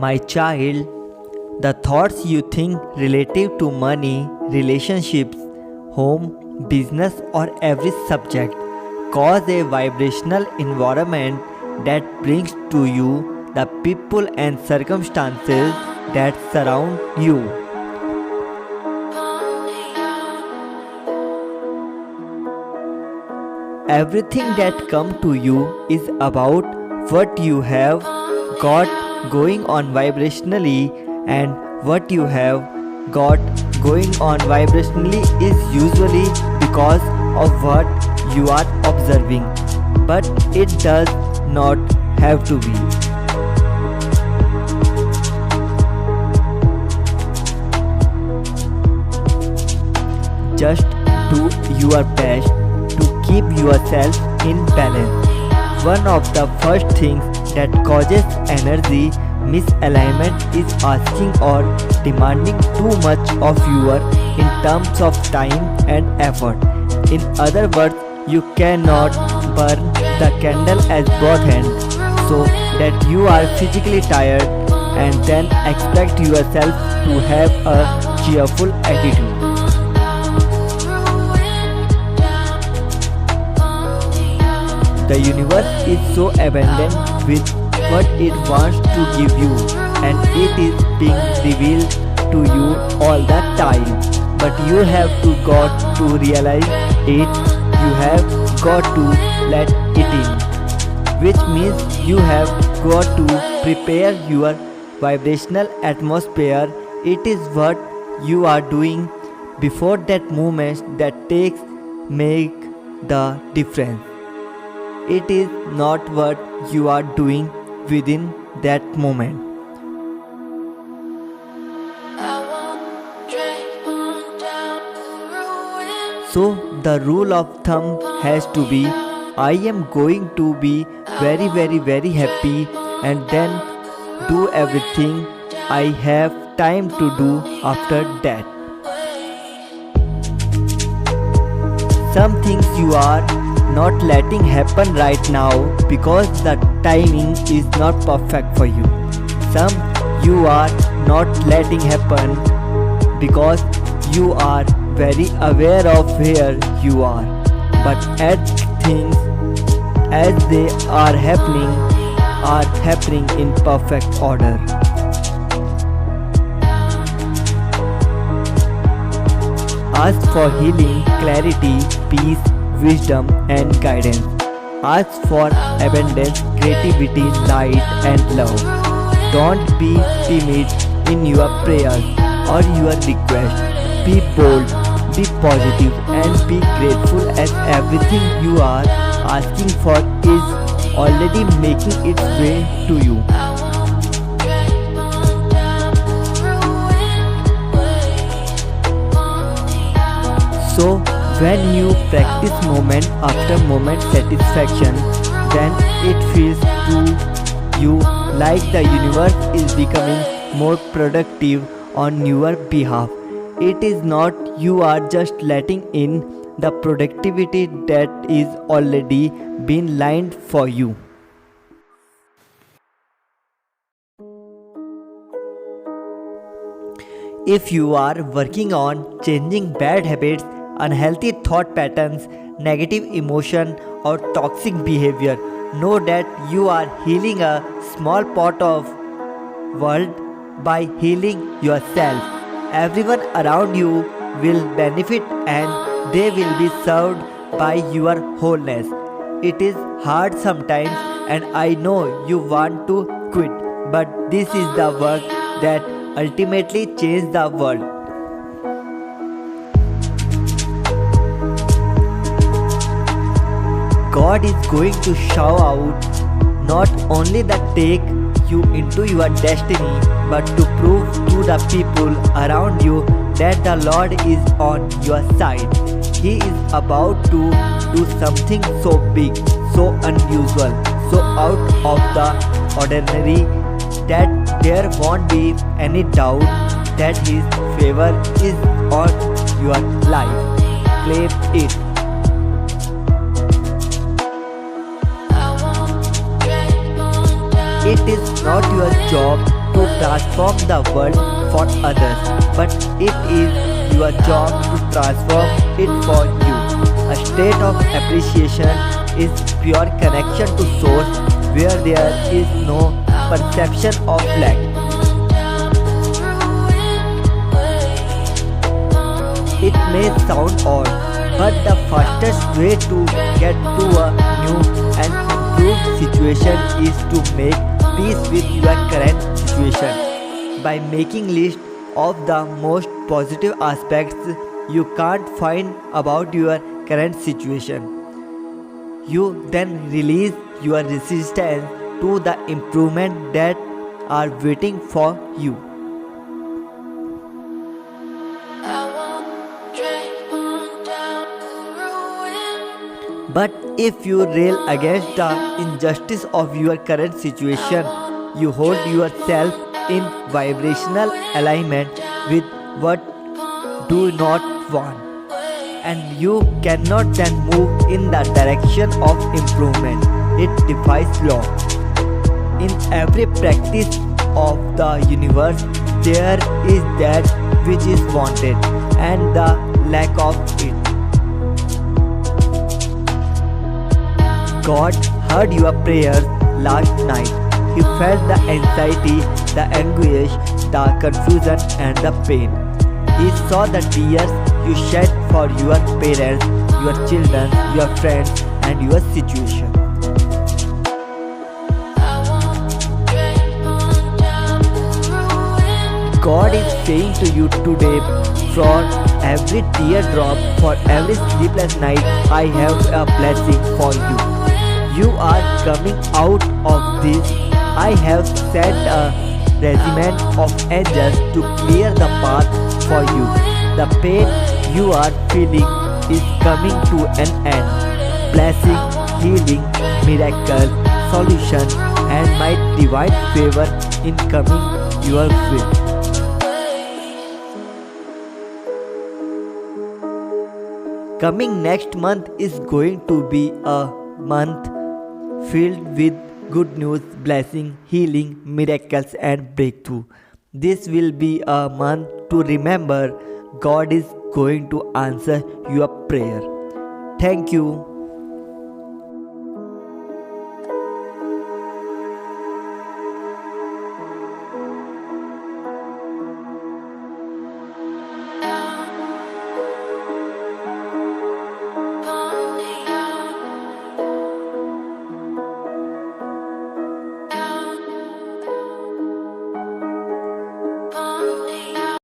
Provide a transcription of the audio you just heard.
My child, the thoughts you think relative to money, relationships, home, business, or every subject cause a vibrational environment that brings to you the people and circumstances that surround you. Everything that comes to you is about what you have got going on vibrationally, and what you have got going on vibrationally is usually because of what you are observing, but it does not have to be. Just do your best to keep yourself in balance. One of the first things that causes energy misalignment is asking or demanding too much of you in terms of time and effort. In other words, you cannot burn the candle at both ends, so that you are physically tired and then expect yourself to have a cheerful attitude. The universe is so abundant with what it wants to give you, and it is being revealed to you all the time. But you have got to realize it, you have got to let it in. Which means you have got to prepare your vibrational atmosphere. It is what you are doing before that moment that make the difference. It is not what you are doing within that moment. So the rule of thumb has to be, I am going to be very happy, and then do everything I have time to do after that. Some things you are not letting happen right now because the timing is not perfect for you. Some you are not letting happen because you are very aware of where you are. But as things as they are happening in perfect order. Ask for healing, clarity, peace, wisdom and guidance. Ask for abundance, creativity, light and love. Don't be timid in your prayers or your requests. Be bold, be positive and be grateful, as everything you are asking for is already making its way to you. So when you practice moment after moment satisfaction, then it feels to you like the universe is becoming more productive on your behalf. It is not you are just letting in the productivity that is already been lined for you. If you are working on changing bad habits, unhealthy thought patterns, negative emotion or toxic behavior, know that you are healing a small part of world by healing yourself. Everyone around you will benefit and they will be served by your wholeness. It is hard sometimes and I know you want to quit, but this is the work that ultimately changes the world. God is going to show out not only that take you into your destiny, but to prove to the people around you that the Lord is on your side. He is about to do something so big, so unusual, so out of the ordinary that there won't be any doubt that His favor is on your life. Claim it. It is not your job to transform the world for others, but it is your job to transform it for you. A state of appreciation is pure connection to source where there is no perception of lack. It may sound odd, but the fastest way to get to a new and improved situation is to make peace with your current situation. By making list of the most positive aspects you can't find about your current situation, you then release your resistance to the improvement that are waiting for you. But if you rail against the injustice of your current situation, you hold yourself in vibrational alignment with what do not want, and you cannot then move in the direction of improvement. It defies law. In every practice of the universe, there is that which is wanted and the lack of it. God heard your prayers last night. He felt the anxiety, the anguish, the confusion and the pain. He saw the tears you shed for your parents, your children, your friends and your situation. God is saying to you today, for every teardrop, for every sleepless night, I have a blessing for you. You are coming out of this. I have sent a regiment of angels to clear the path for you. The pain you are feeling is coming to an end. Blessing, healing, miracle, solution and my divine favor in coming your way. Coming next month is going to be a month filled with good news, blessing, healing, miracles and breakthrough. This will be a month to remember God is going to answer your prayer. Thank you.